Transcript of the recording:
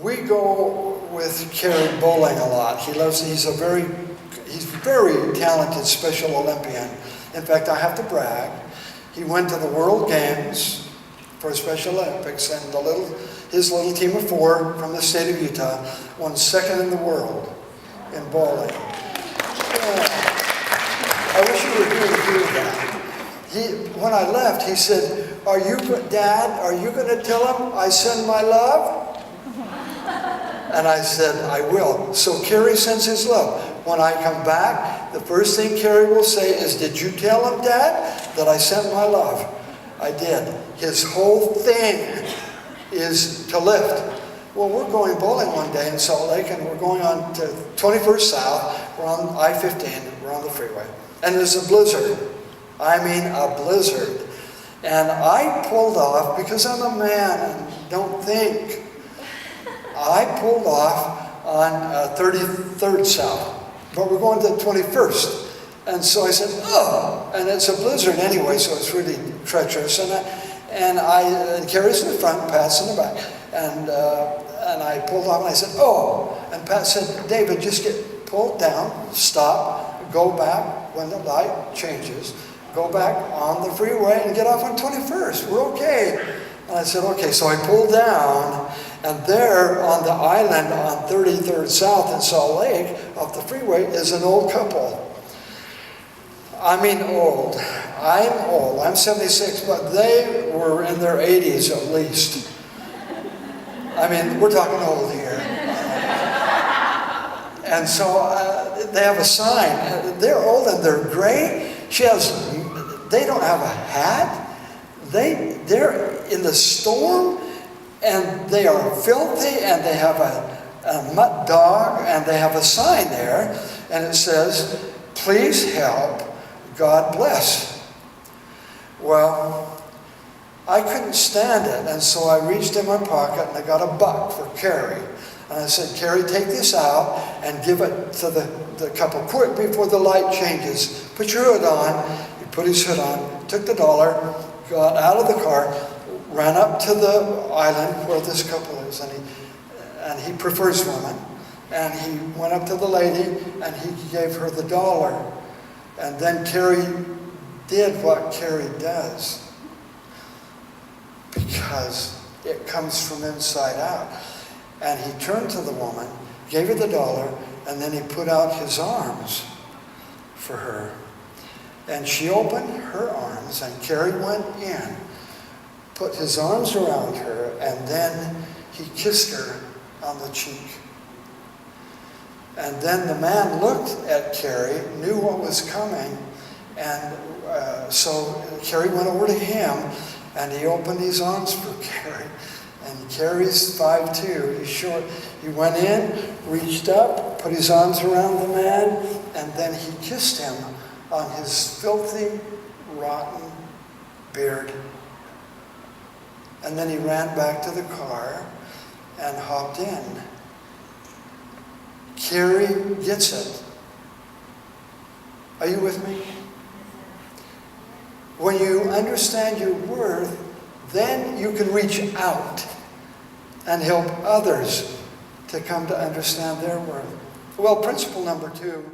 we go with Kerry bowling a lot. He's very talented Special Olympian. In fact, I have to brag. He went to the World Games for Special Olympics, and his little team of 4 from the state of Utah won 2nd in the world in bowling. Yeah. I wish you were here to hear that. When I left, he said, Dad, are you going to tell him I send my love? And I said, I will. So Kerry sends his love. When I come back, the first thing Kerry will say is, did you tell him, Dad, that I sent my love? I did. His whole thing is to lift. Well, we're going bowling one day in Salt Lake, and we're going on to 21st South. We're on I-15. We're on the freeway. And there's a blizzard. I mean a blizzard. And I pulled off, because I'm a man and don't think. I pulled off on 33rd South. But we're going to 21st. And so I said, oh, and it's a blizzard anyway, so it's really treacherous. And Kerry's in the front, Pat's in the back. And I pulled off and I said, oh. And Pat said, David, just get pulled down, stop, go back when the light changes, go back on the freeway and get off on 21st. We're okay. And I said, okay. So I pulled down, and there on the island on 33rd South in Salt Lake, off the freeway, is an old couple. I mean old. I'm old. I'm 76, but they were in their 80s at least. I mean, we're talking old here. And so they have a sign. They're old and they're gray. They don't have a hat. They're in the storm, and they are filthy, and they have a mutt dog, and they have a sign there, and it says, please help, God bless. Well, I couldn't stand it, and so I reached in my pocket and I got $1 for Kerry. And I said, Kerry, take this out and give it to the couple quick before the light changes. Put your hood on. He put his hood on, took the $1, got out of the car, ran up to the island where this couple is, and he prefers women. And he went up to the lady and he gave her the $1. And then Kerry did what Kerry does, because it comes from inside out. And he turned to the woman, gave her the $1, and then he put out his arms for her. And she opened her arms, and Kerry went in, put his arms around her, and then he kissed her on the cheek. And then the man looked at Kerry, knew what was coming, and so Kerry went over to him, and he opened his arms for Kerry. And Kerry's 5'2", he's short. He went in, reached up, put his arms around the man, and then he kissed him on his filthy, rotten beard. And then he ran back to the car and hopped in. Kerry gets it. Are you with me? When you understand your worth, then you can reach out and help others to come to understand their worth. Well, principle number 2.